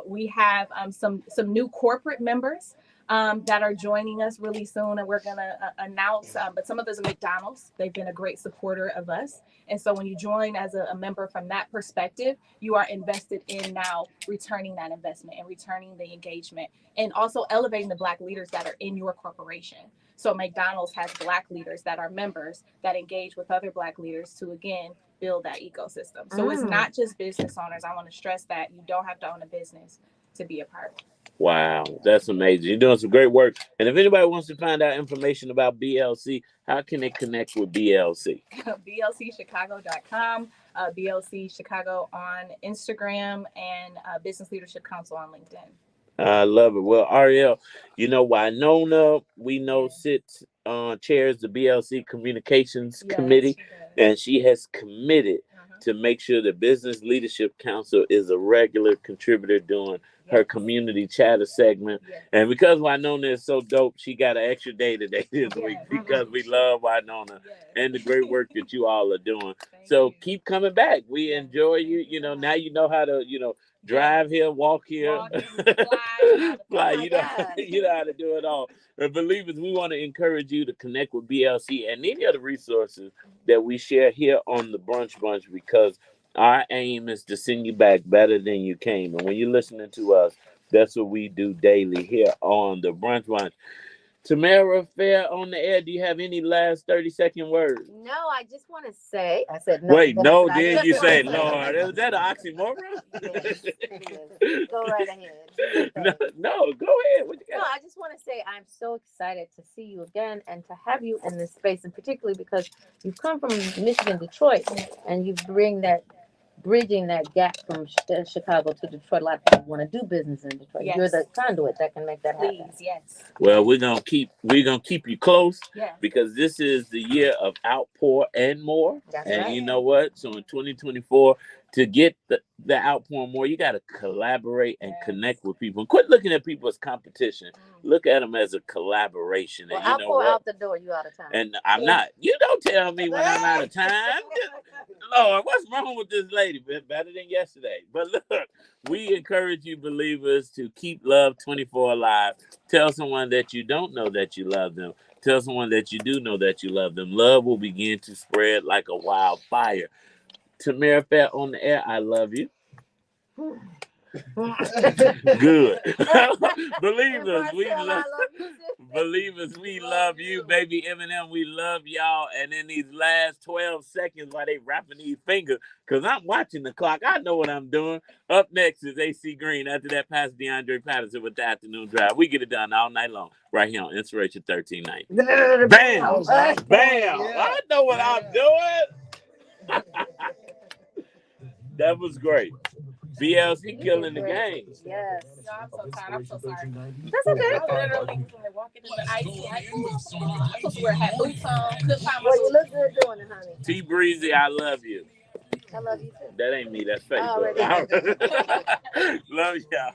We have some new corporate members. that are joining us really soon, and we're gonna announce. But some of those are McDonald's. They've been a great supporter of us, and so when you join as a member from that perspective, you are invested in now returning that investment and returning the engagement, and also elevating the Black leaders that are in your corporation. So McDonald's has Black leaders that are members that engage with other Black leaders to again build that ecosystem. So it's not just business owners. I want to stress that you don't have to own a business to be a part. Wow, that's amazing. You're doing some great work. And if anybody wants to find out information about BLC, how can they connect with BLC? BLCchicago.com, BLC Chicago on Instagram, and Business Leadership Council on LinkedIn. I love it. Well, Arielle, Winona, we know sits chairs the BLC Communications Committee, and she has committed to make sure the Business Leadership Council is a regular contributor doing her community chatter segment. And because Winona is so dope, she got an extra day today this week because we love Winona and the great work that you all are doing. So keep coming back. We enjoy you. Now you know how to, drive here, walk here, fly. You know how to do it all. And believers, we want to encourage you to connect with BLC and any other resources that we share here on the Brunch Bunch, because our aim is to send you back better than you came. And when you're listening to us, that's what we do daily here on the Brunch Bunch. Tamara Fair on the air, do you have any last 30-second words? No, I just want to say, I said no. Wait, no, then then you say, Lord. Is that an oxymoron? Yes, it is. Go right ahead. No, go ahead. What you got? No, I just want to say I'm so excited to see you again and to have you in this space, and particularly because you've come from Michigan, Detroit, and you bring that bridging that gap from Chicago to Detroit. A lot of people want to do business in Detroit. Yes. You're the conduit that can make that happen. Please, yes. Well, we're gonna keep you close, because this is the year of outpour and more. That's and right. You know what? So in 2024, to get the outpour more, you got to collaborate and connect with people. And quit looking at people as competition. Look at them as a collaboration. Well, and you know pour what? out the door. You out of time. And I'm not. You don't tell me when I'm out of time. Lord, what's wrong with this lady? Better than yesterday. But look, we encourage you believers to keep Love 24 alive. Tell someone that you don't know that you love them. Tell someone that you do know that you love them. Love will begin to spread like a wildfire. Tamara Fair on the air, I love you. Good. Believers, we love you. Baby Eminem, we love y'all. And in these last 12 seconds while they wrapping these fingers, because I'm watching the clock, I know what I'm doing. Up next is AC Green. After that, Pastor DeAndre Patterson with the afternoon drive. We get it done all night long right here on Inspiration 1390. Bam! Bam! I know what I'm doing. That was great. BLC killing the game. Yes. No, I'm so tired. I'm so sorry. That's okay. I literally was like walking through the ice. I'm supposed to wear hat boots on. Couldn't find my Well, you look good doing it, honey. T Breezy, I love you. I love you too. That ain't me. That's Facebook. Already. Love y'all.